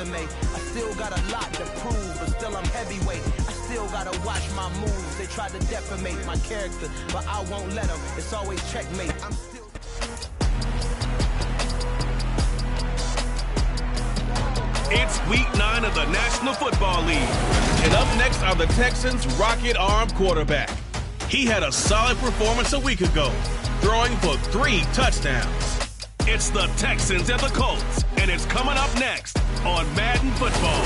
resume. I still got a lot to prove, but still I'm heavyweight. I still gotta watch my moves. They try to defamate my character, but I won't let them. It's always checkmate. I'm still... It's week 9 of the National Football League. And up next are the Texans' rocket-armed quarterback. He had a solid performance a week ago, throwing for 3 touchdowns. It's the Texans and the Colts, and it's coming up next on Madden Football.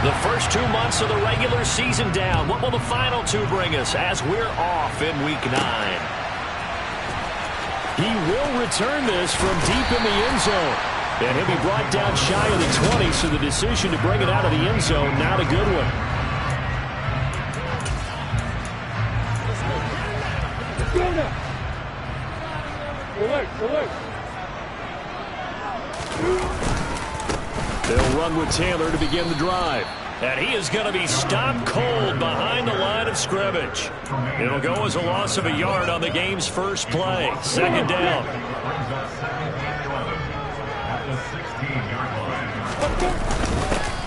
The first 2 months of the regular season down. What will the final 2 bring us as we're off in week 9? He will return this from deep in the end zone. And he'll be brought down shy of the 20, so the decision to bring it out of the end zone, not a good one. They'll run with Taylor to begin the drive. And he is going to be stopped cold behind the line of scrimmage. It'll go as a loss of a yard on the game's first play. Second down.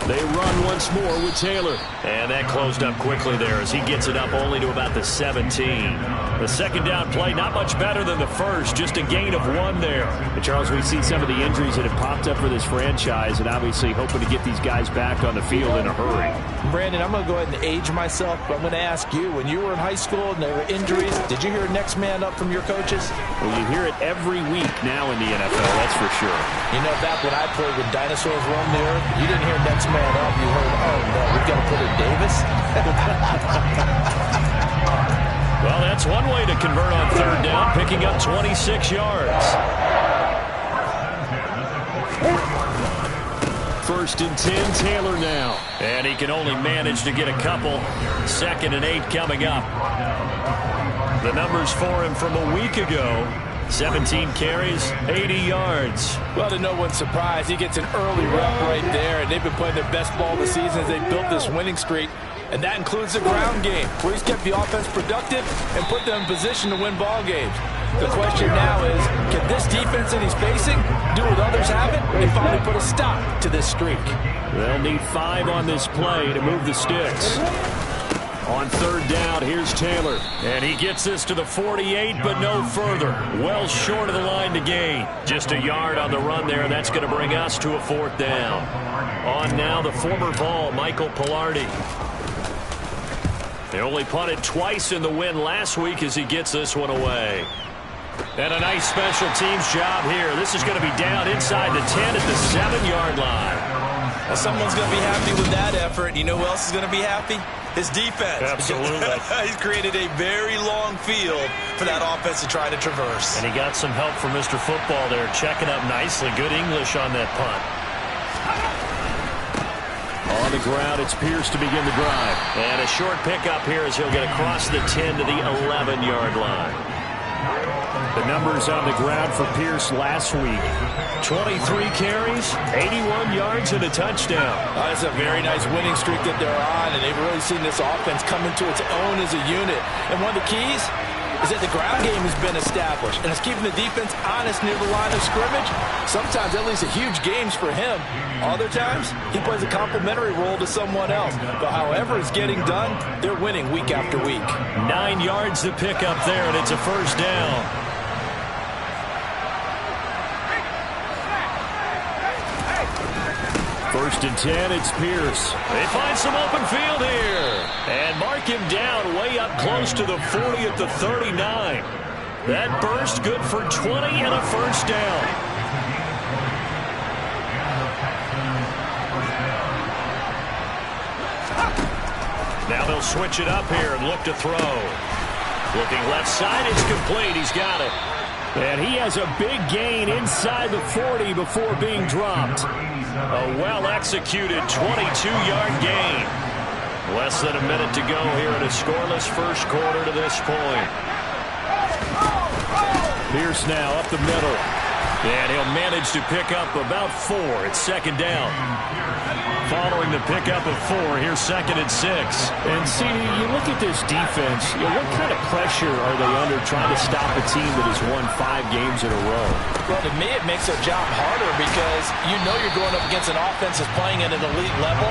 They run once more with Taylor. And that closed up quickly there as he gets it up only to about the 17. The second down play, not much better than the first, just a gain of 1 there. And Charles, we see some of the injuries that have popped up for this franchise, and obviously hoping to get these guys back on the field in a hurry. Brandon, I'm going to go ahead and age myself, but I'm going to ask you, when you were in high school and there were injuries, did you hear next man up from your coaches? Well, you hear it every week now in the NFL, that's for sure. You know, back when I played when dinosaurs roamed the earth, you didn't hear next man up. You heard, oh, no, we've got to put in Davis. Well, that's one way to convert on third down, picking up 26 yards. First and 10, Taylor now. And he can only manage to get a couple. 2nd and 8 coming up. The numbers for him from a week ago. 17 carries, 80 yards. Well, to no one's surprise, he gets an early rep right there, and they've been playing their best ball of the season as they built this winning streak. And that includes the ground game, where he's kept the offense productive and put them in position to win ball games. The question now is, can this defense that he's facing do what others haven't and finally put a stop to this streak? They'll need 5 on this play to move the sticks. On third down, here's Taylor. And he gets this to the 48, but no further. Well short of the line to gain. Just a yard on the run there, and that's going to bring us to a 4th down. On now, the former Vol, Michael Palardy. They only punted twice in the win last week as he gets this one away. And a nice special teams job here. This is going to be down inside the 10 at the 7-yard line. Well, someone's going to be happy with that effort. You know who else is going to be happy? His defense. Absolutely. He's created a very long field for that offense to try to traverse. And he got some help from Mr. Football there, checking up nicely. Good English on that punt. On the ground, it's Pierce to begin the drive. And a short pickup here as he'll get across the 10 to the 11-yard line. The numbers on the ground for Pierce last week. 23 carries, 81 yards, and a touchdown. That's a very nice winning streak that they're on, and they've really seen this offense come into its own as a unit. And one of the keys is that the ground game has been established, and it's keeping the defense honest near the line of scrimmage. Sometimes that leads to huge games for him. Other times, he plays a complementary role to someone else. But however it's getting done, they're winning week after week. 9 yards to pick up there, and it's a first down. First and 10, it's Pierce. They find some open field here. And mark him down way up close to the 40 at the 39. That burst good for 20 and a first down. Now they'll switch it up here and look to throw. Looking left side, it's complete. He's got it. And he has a big gain inside the 40 before being dropped. A well-executed 22-yard gain. Less than a minute to go here in a scoreless first quarter to this point. Pierce now up the middle. And he'll manage to pick up about 4. It's second down. Following the pickup of 4, here's 2nd and 6. And see, you look at this defense, what kind of pressure are they under trying to stop a team that has won 5 games in a row? Well, to me, it makes their job harder because you know you're going up against an offense that's playing at an elite level,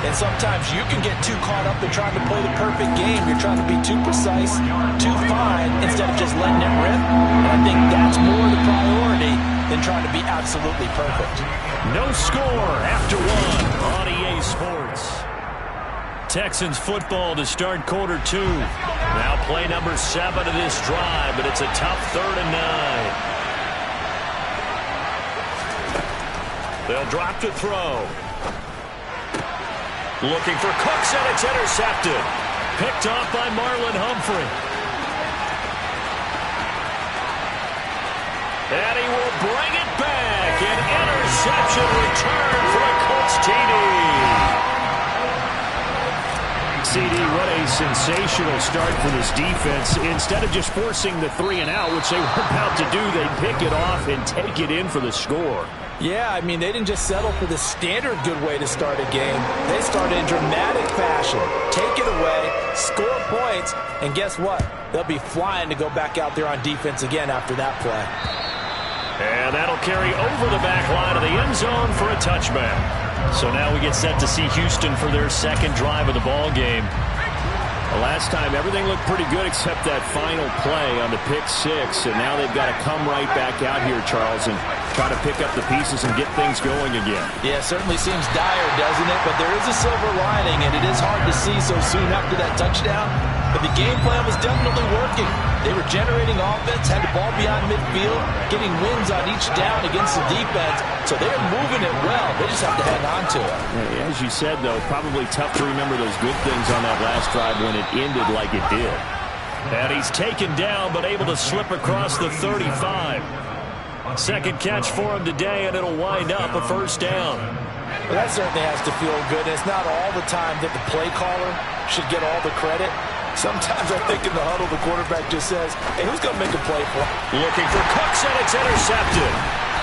and sometimes you can get too caught up in trying to play the perfect game. You're trying to be too precise, too fine, instead of just letting it rip. And I think that's more the priority than trying to be absolutely perfect. No score after 1 on EA Sports. Texans football to start quarter 2. Now play number 7 of this drive, but it's a tough 3rd and 9. They'll drop to throw. Looking for Cooks, and it's intercepted. Picked off by Marlon Humphrey. And he will bring it back. An interception return for a Colts TD. CD, what a sensational start for this defense. Instead of just forcing the 3 and out, which they were about to do, they pick it off and take it in for the score. Yeah, I mean, they didn't just settle for the standard good way to start a game. They started in dramatic fashion. Take it away, score points, and guess what? They'll be flying to go back out there on defense again after that play. And that'll carry over the back line of the end zone for a touchback. So now we get set to see Houston for their 2nd drive of the ball game. The last time, everything looked pretty good except that final play on the pick 6, and now they've got to come right back out here, Charles, and try to pick up the pieces and get things going again. Yeah, it certainly seems dire, doesn't it? But there is a silver lining, and it is hard to see so soon after that touchdown. But the game plan was definitely working. They were generating offense, had the ball beyond midfield, getting wins on each down against the defense. So they're moving it well. They just have to hang on to it. Yeah, as you said, though, probably tough to remember those good things on that last drive when it ended like it did. And he's taken down, but able to slip across the 35. 2nd catch for him today, and it'll wind up a 1st down. Well, that certainly has to feel good. And it's not all the time that the play caller should get all the credit. Sometimes I think in the huddle, the quarterback just says, hey, who's going to make a play for him? Looking for Cooks, and it's intercepted.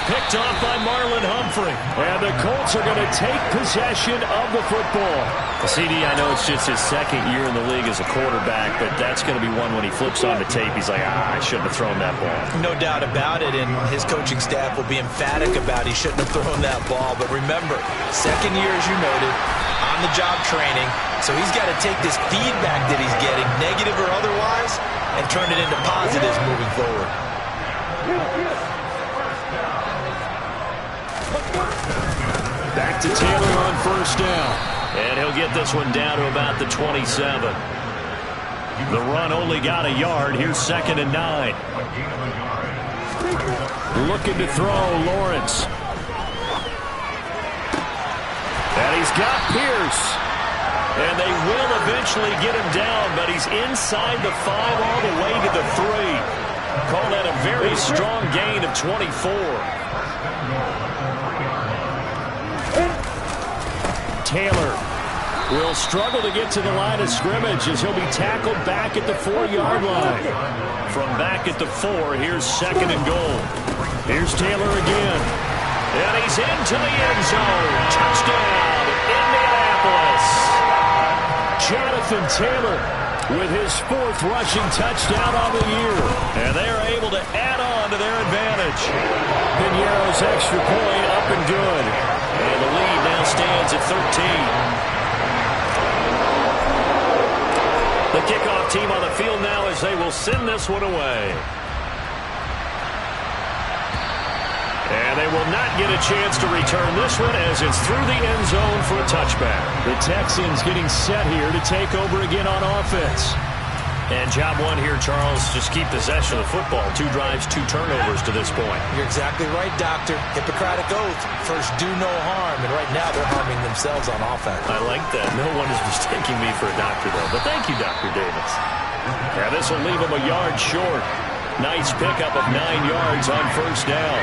Picked off by Marlon Humphrey. And the Colts are going to take possession of the football. CD, I know it's just his 2nd year in the league as a quarterback, but that's going to be one when he flips on the tape. He's like, I shouldn't have thrown that ball. No doubt about it, and his coaching staff will be emphatic about he shouldn't have thrown that ball. But remember, 2nd year, as you noted, on-the-job training. So he's got to take this feedback that he's getting, negative or otherwise, and turn it into positives moving forward. Back to Taylor on 1st down. And he'll get this one down to about the 27. The run only got a yard. Here's 2nd and 9. Looking to throw, Lawrence. And he's got Pierce. And they will eventually get him down, but he's inside the 5 all the way to the 3. Call that a very strong gain of 24. Taylor will struggle to get to the line of scrimmage as he'll be tackled back at the 4-yard line. From back at the 4, here's 2nd and goal. Here's Taylor again. And he's into the end zone. Touchdown, Indianapolis. Jonathan Taylor with his 4th rushing touchdown on the year. And they're able to add on to their advantage. Piñeiro's extra point up and good. And the lead now stands at 13. The kickoff team on the field now as they will send this one away. And they will not get a chance to return this one as it's through the end zone for a touchback. The Texans getting set here to take over again on offense. And job one here, Charles, just keep possession of the football. 2 drives, 2 turnovers to this point. You're exactly right, Doctor. Hippocratic oath. First, do no harm. And right now, they're harming themselves on offense. I like that. No one is mistaking me for a doctor, though. But thank you, Dr. Davis. Yeah, this will leave him a yard short. Nice pickup of 9 yards on 1st down.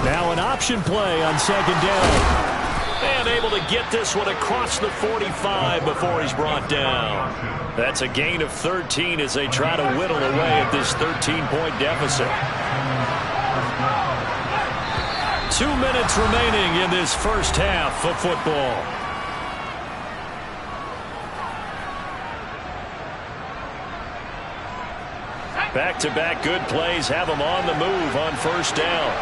Now an option play on 2nd down. And able to get this one across the 45 before he's brought down. That's a gain of 13 as they try to whittle away at this 13-point deficit. 2 minutes remaining in this first half of football. Back-to-back good plays have them on the move on first down.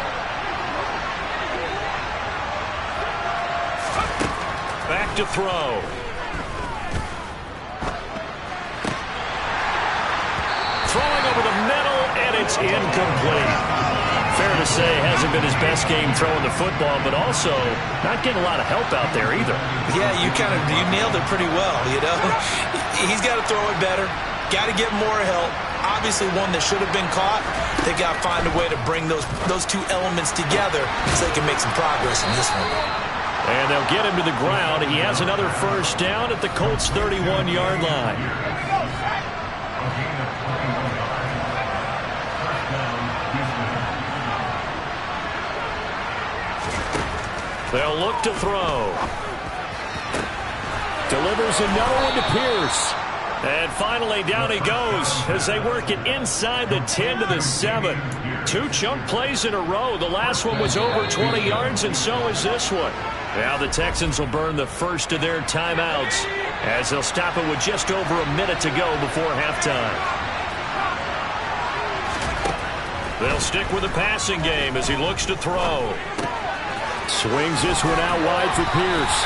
Back to throw. Throwing over the middle, and it's incomplete. Fair to say, hasn't been his best game throwing the football, but also not getting a lot of help out there either. Yeah, you nailed it pretty well, you know. He's got to throw it better. Got to get more help. Obviously one that should have been caught. They got to find a way to bring those two elements together so they can make some progress in this one. And they'll get him to the ground. He has another first down at the Colts' 31-yard line. They'll look to throw. Delivers another one to Pierce. And finally, down he goes as they work it inside the 10 to the 7. 2 chunk plays in a row. The last one was over 20 yards, and so is this one. Now the Texans will burn the first of their timeouts as they'll stop it with just over a minute to go before halftime. They'll stick with the passing game as he looks to throw. Swings this one out wide for Pierce.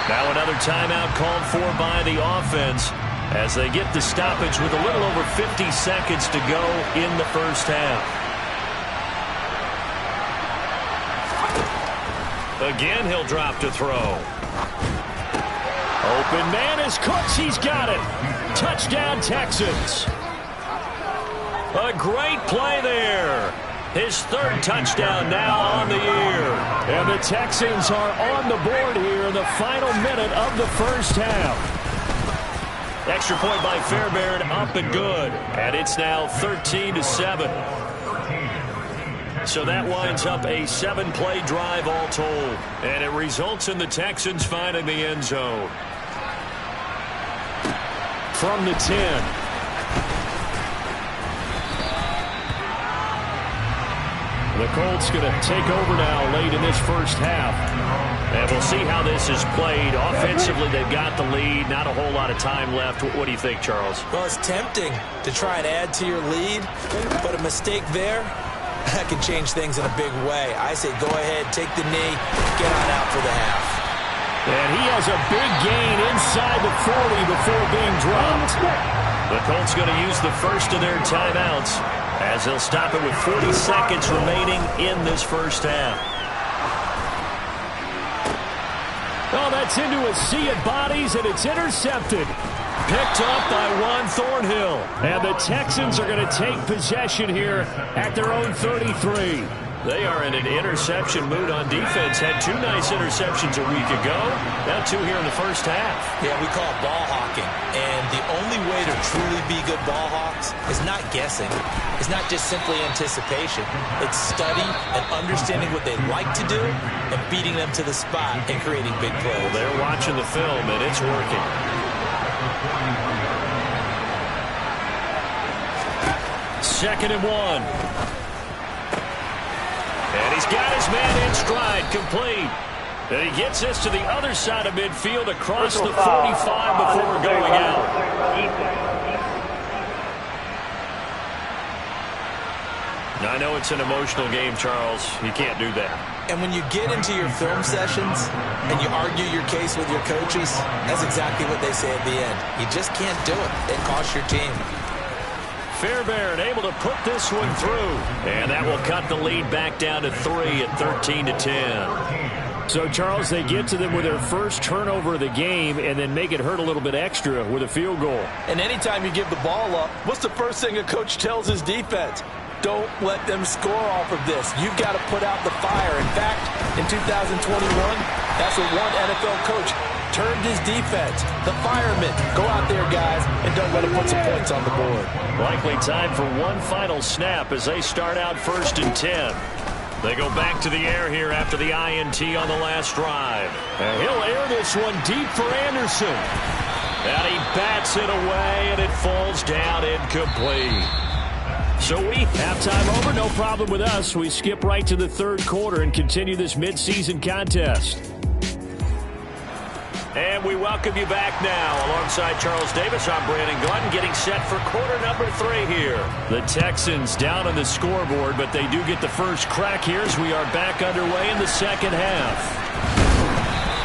Now another timeout called for by the offense as they get the stoppage with a little over 50 seconds to go in the first half. Again, he'll drop to throw. Open man is Cooks. He's got it. Touchdown, Texans. A great play there. His third touchdown now on the year. And the Texans are on the board here in the final minute of the first half. Extra point by Fairbairn, up and good. And it's now 13 to 7. So that winds up a 7-play drive all told. And it results in the Texans finding the end zone. From the 10. The Colts going to take over now late in this first half. And we'll see how this is played. Offensively, they've got the lead. Not a whole lot of time left. What do you think, Charles? Well, it's tempting to try and add to your lead, but a mistake there, that can change things in a big way. I say go ahead, take the knee, get on out for the half. And he has a big gain inside the 40 before being dropped. The Colts going to use the first of their timeouts as they'll stop it with 40 seconds remaining in this first half. Oh, that's into a sea of bodies, and it's intercepted. Picked up by Juan Thornhill. And the Texans are going to take possession here at their own 33. They are in an interception mood on defense. Had 2 nice interceptions a week ago. Now 2 here in the first half. Yeah, we call it ball hawking. And the only way to truly be good ball hawks is not guessing. It's not just simply anticipation. It's study and understanding what they like to do and beating them to the spot and creating big plays. Well, they're watching the film, and it's working. Second and 1. And he's got his man in stride, complete. And he gets this to the other side of midfield across the 45 before going out. Now, I know it's an emotional game, Charles. You can't do that. And when you get into your film sessions and you argue your case with your coaches, that's exactly what they say at the end. You just can't do it. It costs your team. Fairbairn able to put this one through. And that will cut the lead back down to 3 at 13 to 10. So, Charles, they get to them with their first turnover of the game and then make it hurt a little bit extra with a field goal. And anytime you give the ball up, what's the first thing a coach tells his defense? Don't let them score off of this. You've got to put out the fire. In fact, in 2021, that's what one NFL coach turned his defense. The firemen. Go out there, guys, and don't let them put some points on the board. Likely time for one final snap as they start out 1st and 10. They go back to the air here after the INT on the last drive. And he'll air this one deep for Anderson. And he bats it away, and it falls down incomplete. So halftime over, no problem with us. We skip right to the third quarter and continue this midseason contest. And we welcome you back now. Alongside Charles Davis, I'm Brandon Gordon, getting set for quarter number 3 here. The Texans down on the scoreboard, but they do get the first crack here as we are back underway in the second half.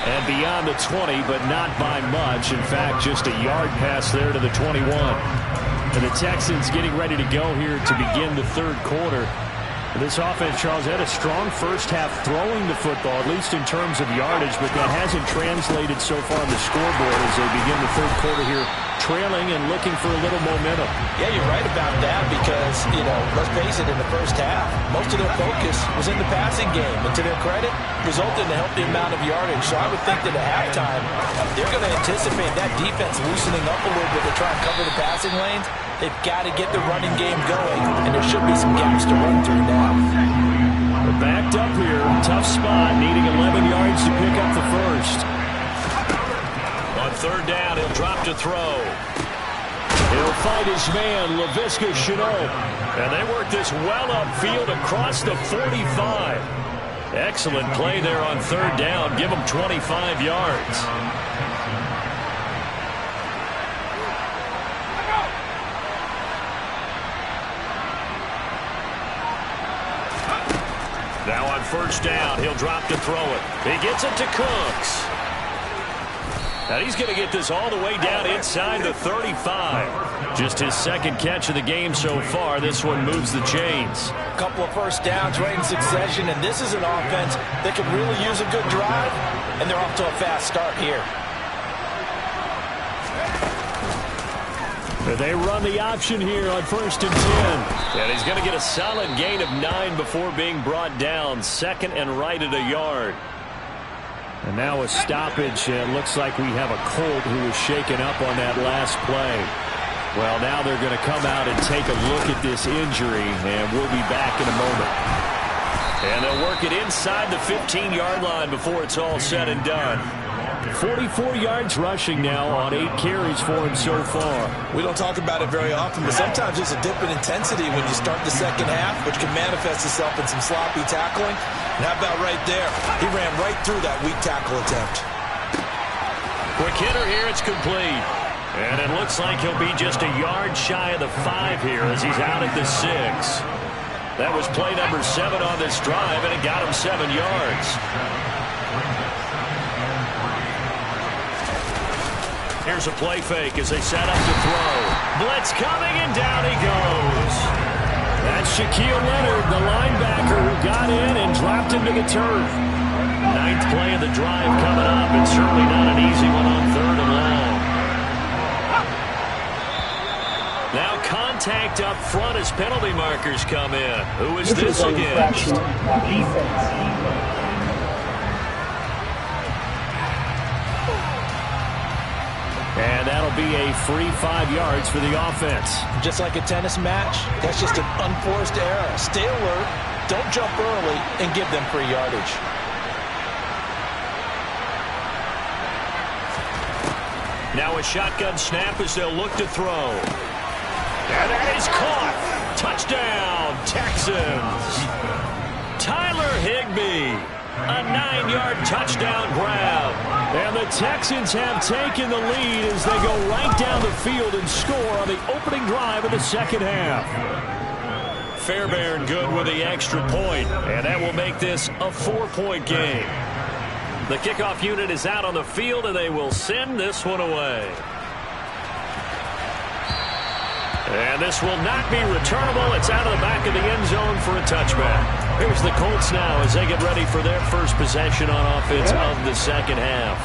And beyond the 20, but not by much. In fact, just a yard pass there to the 21. And the Texans getting ready to go here to begin the third quarter. This offense, Charles, had a strong first half throwing the football, at least in terms of yardage, but that hasn't translated so far on the scoreboard as they begin the third quarter here, trailing and looking for a little momentum. Yeah, you're right about that because, let's face it, in the first half, most of their focus was in the passing game. And to their credit, resulted in a healthy amount of yardage. So I would think that at halftime, they're going to anticipate that defense loosening up a little bit to try and cover the passing lanes. They've got to get the running game going, and there should be some gaps to run through now. They're backed up here. Tough spot, needing 11 yards to pick up the first. On third down, he'll drop to throw. He'll find his man, Laviska Shenault. And they work this well upfield across the 45. Excellent play there on third down. Give him 25 yards. Now on first down, he'll drop to throw it. He gets it to Cooks. And he's going to get this all the way down inside the 35. Just his second catch of the game so far. This one moves the chains. A couple of first downs right in succession, and this is an offense that could really use a good drive, and they're off to a fast start here. They run the option here on 1st and 10. And he's going to get a solid gain of 9 before being brought down. Second and right at a yard. And now a stoppage. It looks like we have a Colt who was shaken up on that last play. Well, now they're going to come out and take a look at this injury, and we'll be back in a moment. And they'll work it inside the 15-yard line before it's all said and done. 44 yards rushing now on 8 carries for him so far. We don't talk about it very often, but sometimes there's a dip in intensity when you start the second half, which can manifest itself in some sloppy tackling. And how about right there? He ran right through that weak tackle attempt. Quick hitter here, it's complete. And it looks like he'll be just a yard shy of the 5 here as he's out at the 6. That was play number 7 on this drive, and it got him 7 yards. Here's a play fake as they set up to throw. Blitz coming, and down he goes. That's Shaquille Leonard, the linebacker, who got in and dropped him to the turf. 9th play of the drive coming up, and certainly not an easy one on 3rd and long. Now contact up front as penalty markers come in. Who is this against? And that'll be a free 5 yards for the offense. Just like a tennis match, that's just an unforced error. Stay alert, don't jump early, and give them free yardage. Now a shotgun snap as they'll look to throw. And that is caught. Touchdown, Texans. Tyler Higbee. A 9-yard touchdown grab. And the Texans have taken the lead as they go right down the field and score on the opening drive of the second half. Fairbairn good with the extra point, and that will make this a 4-point game. The kickoff unit is out on the field, and they will send this one away. And this will not be returnable. It's out of the back of the end zone for a touchback. Here's the Colts now as they get ready for their first possession on offense of the second half.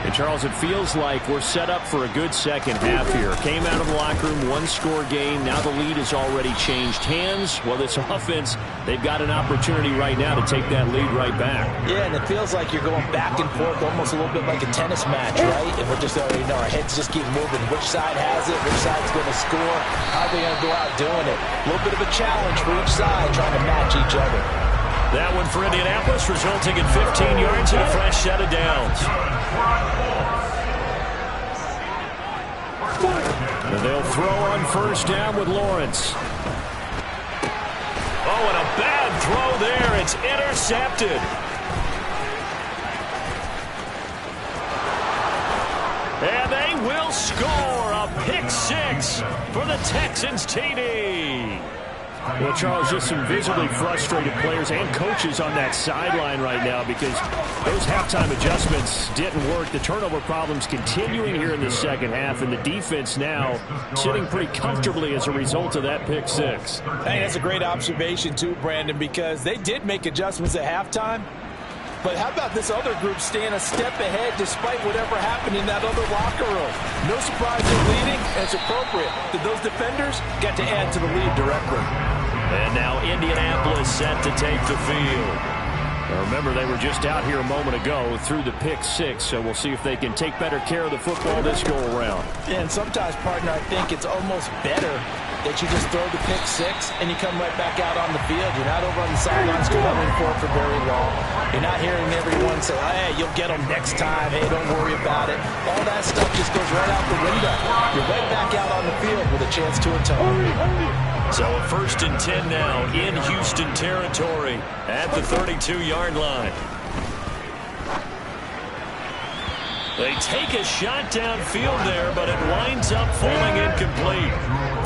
And Charles, it feels like we're set up for a good second half here. Came out of the locker room, 1-score game. Now the lead has already changed hands. Well, this offense, they've got an opportunity right now to take that lead right back. Yeah, and it feels like you're going back and forth almost a little bit like a tennis match, right? And we're just already know our heads just keep moving. Which side has it? Which side's going to score? How are they going to go out doing it? A little bit of a challenge for each side trying to match each other. That one for Indianapolis, resulting in 15 yards and a fresh set of downs. And they'll throw on first down with Lawrence. Oh, and a bad throw there. It's intercepted. And they will score a pick six for the Texans TD. Well, Charles, just some visibly frustrated players and coaches on that sideline right now because those halftime adjustments didn't work. The turnover problems continuing here in the second half, and the defense now sitting pretty comfortably as a result of that pick six. Hey, that's a great observation too, Brandon, because they did make adjustments at halftime. But how about this other group staying a step ahead despite whatever happened in that other locker room? No surprise they're leading, and it's appropriate that those defenders got to add to the lead directly. And now Indianapolis set to take the field. Now remember, they were just out here a moment ago through the pick six, so we'll see if they can take better care of the football this go-around. Yeah, and sometimes, partner, I think it's almost better that you just throw the pick six and you come right back out on the field. You're not over on the sidelines scrambling for it for very long. You're not hearing everyone say, hey, you'll get them next time. Hey, don't worry about it. All that stuff just goes right out the window. You're right back out on the field with a chance to atone. So a 1st and 10 now in Houston territory at the 32-yard line. They take a shot downfield there, but it winds up falling incomplete.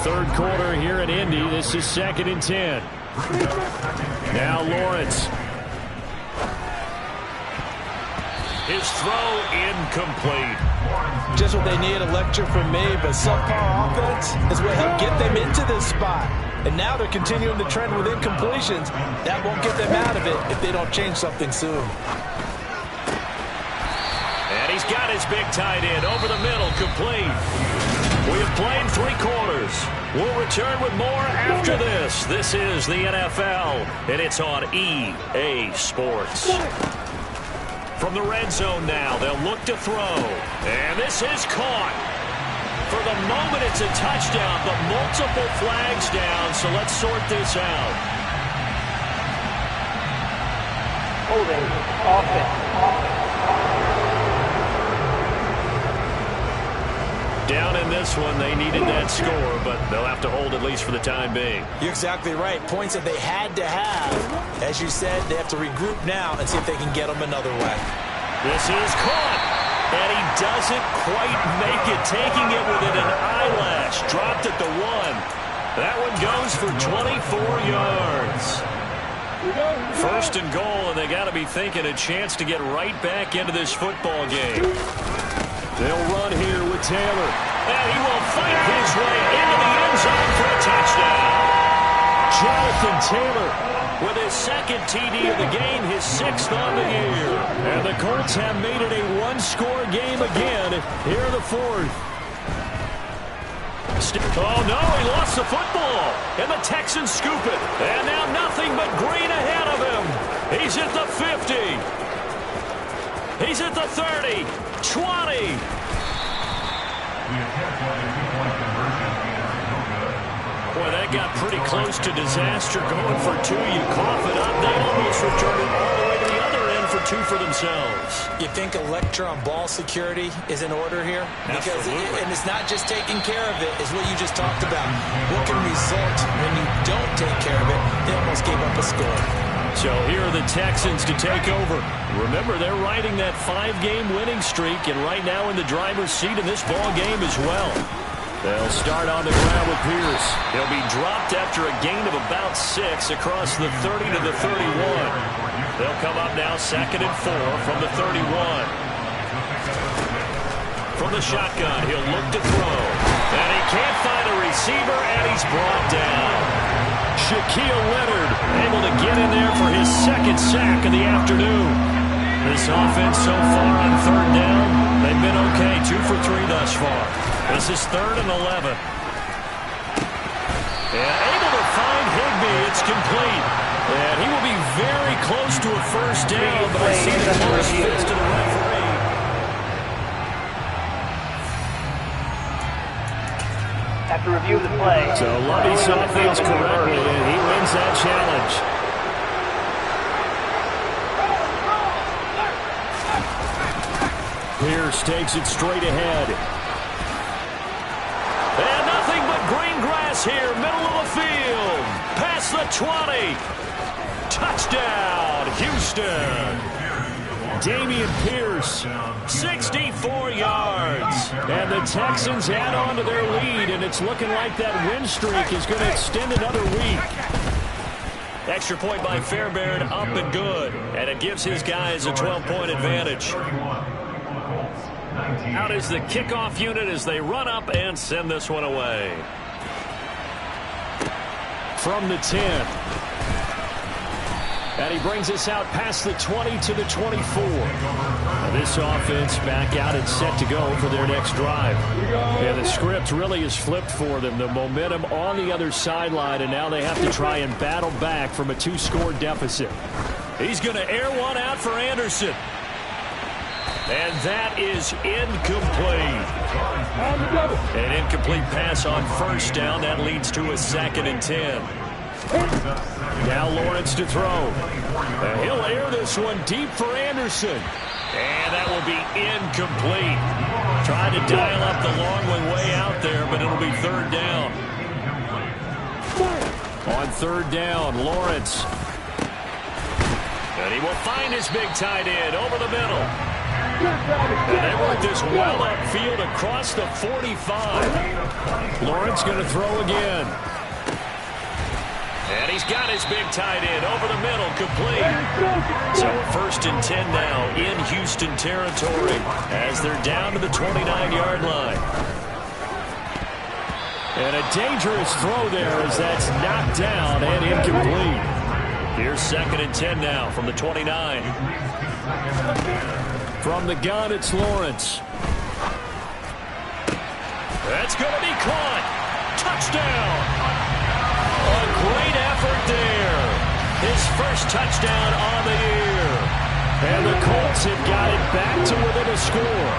Third quarter here in Indy. This is 2nd and 10. Now Lawrence. His throw incomplete. Just what they need, a lecture from me, but subpar offense is what helped get them into this spot. And now they're continuing the trend with incompletions. That won't get them out of it if they don't change something soon. And he's got his big tight end over the middle, complete. We have played 3 quarters. We'll return with more after this. This is the NFL, and it's on EA Sports. From the red zone now, they'll look to throw. And this is caught. For the moment, it's a touchdown, but multiple flags down, so let's sort this out. Holding, offense. Down in this one, they needed that score, but they'll have to hold at least for the time being. You're exactly right. Points that they had to have. As you said, they have to regroup now and see if they can get them another way. This is caught, and he doesn't quite make it, taking it within an eyelash. Dropped at the 1. That one goes for 24 yards. 1st and goal, and they got to be thinking a chance to get right back into this football game. They'll run here with Taylor. And he will fight his way into the end zone for a touchdown. Jonathan Taylor with his 2nd TD of the game, his 6th on the year. And the Colts have made it a 1-score game again here in the 4th. Oh, no, he lost the football. And the Texans scoop it. And now nothing but green ahead of him. He's at the 50. He's at the 30. 20. Boy, that got pretty close to disaster. Going for 2, you cough it up. They almost returned it all the way to the other end for 2 for themselves. You think a lecture on ball security is in order here? Because and it's not just taking care of it, it's what you just talked about. What can result when you don't take care of it? They almost gave up a score. So here are the Texans to take over. Remember, they're riding that 5-game winning streak, and right now in the driver's seat in this ball game as well. They'll start on the ground with Pierce. He'll be dropped after a gain of about 6 across the 30 to the 31. They'll come up now 2nd and 4 from the 31. From the shotgun, he'll look to throw. And he can't find a receiver, and he's brought down. Shaquille Leonard able to get in there for his 2nd sack of the afternoon. This offense so far on 3rd down, they've been okay. 2 for 3 thus far. This is 3rd and 11. And able to find Higbee. It's complete. And he will be very close to a 1st down, but I see the close fist of the referee. After review of the play. So Lovie saw things correctly, and he wins that challenge. Pierce takes it straight ahead. And nothing but green grass here, middle of the field. Past the 20. Touchdown, Houston. Dameon Pierce, 64 yards. And the Texans add on to their lead, and it's looking like that win streak is going to extend another week. Extra point by Fairbairn, up and good. And it gives his guys a 12-point advantage. Out is the kickoff unit as they run up and send this one away. From the 10. And he brings us out past the 20 to the 24. Now this offense back out and set to go for their next drive. And the script really is flipped for them. The momentum on the other sideline, and now they have to try and battle back from a 2-score deficit. He's going to air one out for Anderson. And that is incomplete. An incomplete pass on first down. That leads to a 2nd and 10. Now Lawrence to throw. And he'll air this one deep for Anderson. And that will be incomplete. Trying to dial up the long one way out there, but it'll be 3rd down. On 3rd down, Lawrence. And he will find his big tight end over the middle. And they work this well upfield across the 45. Lawrence going to throw again. And he's got his big tight end over the middle, complete. So 1st and 10 now in Houston territory as they're down to the 29-yard line. And a dangerous throw there as that's knocked down and incomplete. Here's 2nd and 10 now from the 29. From the gun, it's Lawrence. That's going to be caught. Touchdown. A great effort there. His first touchdown on the year. And the Colts have got it back to within a score.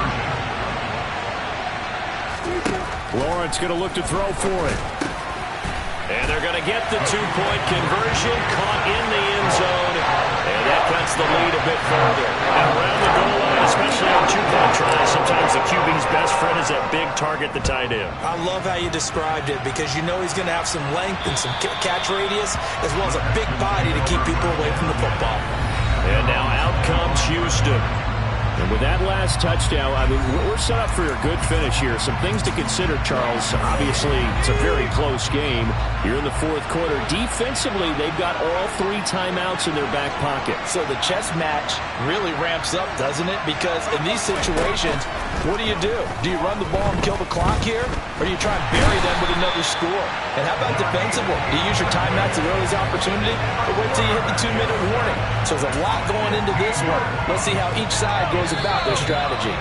Lawrence going to look to throw for it. And they're going to get the 2-point conversion, caught in the end zone. And that cuts the lead a bit further. And around the goal line, especially on 2-point tries, sometimes the QB's best friend is that big target, the tight end. I love how you described it because you know he's going to have some length and some catch radius as well as a big body to keep people away from the football. And now out comes Houston. And with that last touchdown, I mean, we're set up for a good finish here. Some things to consider, Charles. Obviously, it's a very close game here in the 4th quarter. Defensively, they've got all 3 timeouts in their back pocket. So the chess match really ramps up, doesn't it? Because in these situations, what do? Do you run the ball and kill the clock here? Or do you try and bury them with another score? And how about defensively? Do you use your timeouts at earliest opportunity? Or wait till you hit the 2-minute warning? So there's a lot going into this one. Let's see how each side goes about their strategy.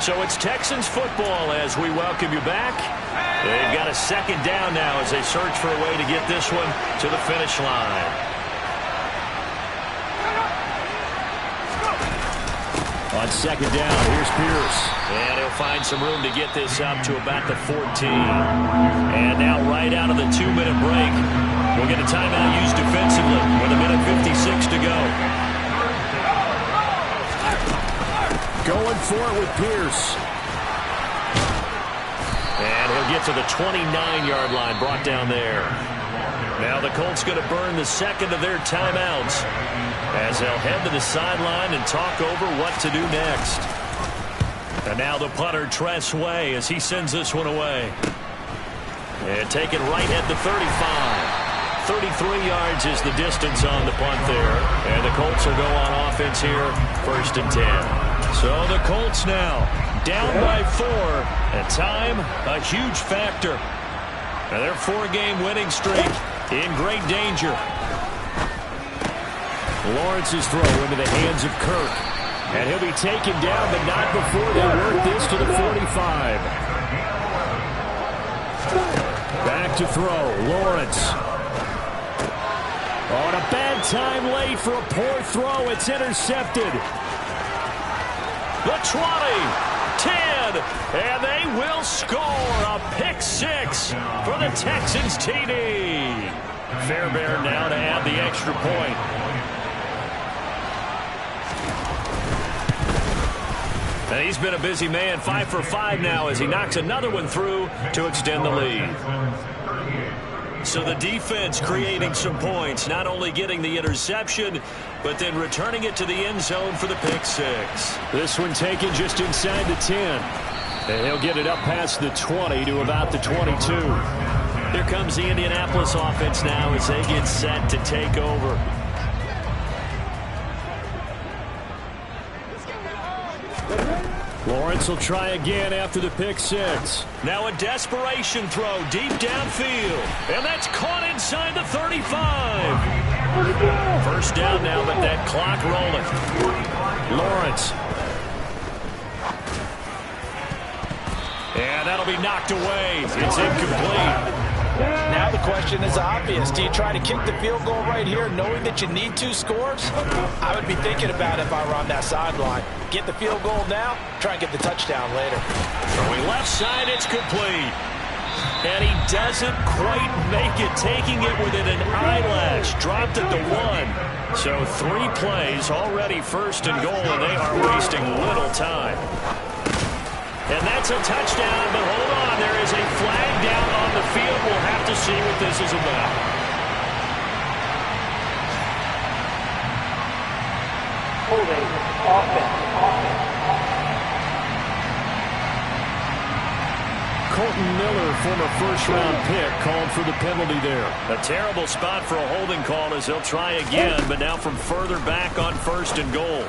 So it's Texans football as we welcome you back. They've got a 2nd down now as they search for a way to get this one to the finish line. On 2nd down, here's Pierce. And he'll find some room to get this up to about the 14. And now right out of the 2-minute break, we'll get a timeout used defensively with 1:56 to go. Going for it with Pierce. And he'll get to the 29-yard line, brought down there. Now the Colts going to burn the 2nd of their timeouts as they'll head to the sideline and talk over what to do next. And now the punter, Tress Way, as he sends this one away. And taken right at the 35. 33 yards is the distance on the punt there. And the Colts will go on offense here, 1st and 10. So the Colts now down by 4. And time, a huge factor. And their 4-game winning streak in great danger. Lawrence's throw into the hands of Kirk. And he'll be taken down, but not before they work this to the 45. Back to throw, Lawrence. On a bad time late for a poor throw. It's intercepted. The 20, 10, and they will score a pick 6 for the Texans TD. Fairbairn now to add the extra point. And he's been a busy man, 5 for 5 now as he knocks another one through to extend the lead. So the defense creating some points, not only getting the interception, but then returning it to the end zone for the pick six. This one taken just inside the 10. And he'll get it up past the 20 to about the 22. Here comes the Indianapolis offense now as they get set to take over. Lawrence will try again after the pick six. Now a desperation throw deep downfield. And that's caught inside the 35. First down now, but that clock rolling. Lawrence. And that'll be knocked away. It's incomplete. Now the question is obvious. Do you try to kick the field goal right here knowing that you need 2 scores? I would be thinking about it if I were on that sideline. Get the field goal now, try and get the touchdown later. Throwing left side, it's complete. And he doesn't quite make it, taking it within an eyelash. Dropped at the 1. So 3 plays, already first and goal, and they are wasting little time. And that's a touchdown, but hold on, there is a flag down on the field. We'll have to see what this is about. Holding offense. Colton Miller, former first-round pick, called for the penalty there. A terrible spot for a holding call as he'll try again, but now from further back on first and goal.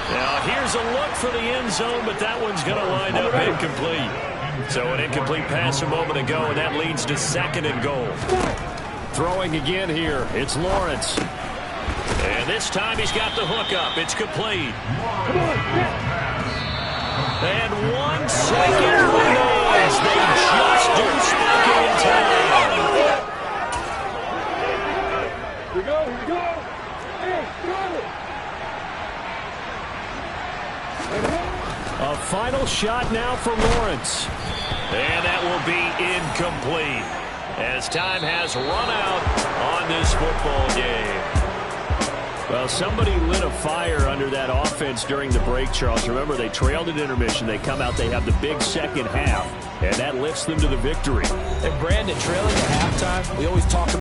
Now here's a look for the end zone, but that one's going to wind up incomplete. So an incomplete pass a moment ago, and that leads to second and goal. Throwing again here, it's Lawrence. And this time he's got the hook up. It's complete. And 1 second remains. They just don't spike it in time. Here we go, here we go. Hey, got it. A final shot now for Lawrence. And that will be incomplete as time has run out on this football game. Well, somebody lit a fire under that offense during the break, Charles. Remember, they trailed at intermission. They come out, they have the big second half, and that lifts them to the victory. And Brandon, trailing at halftime, we always talk about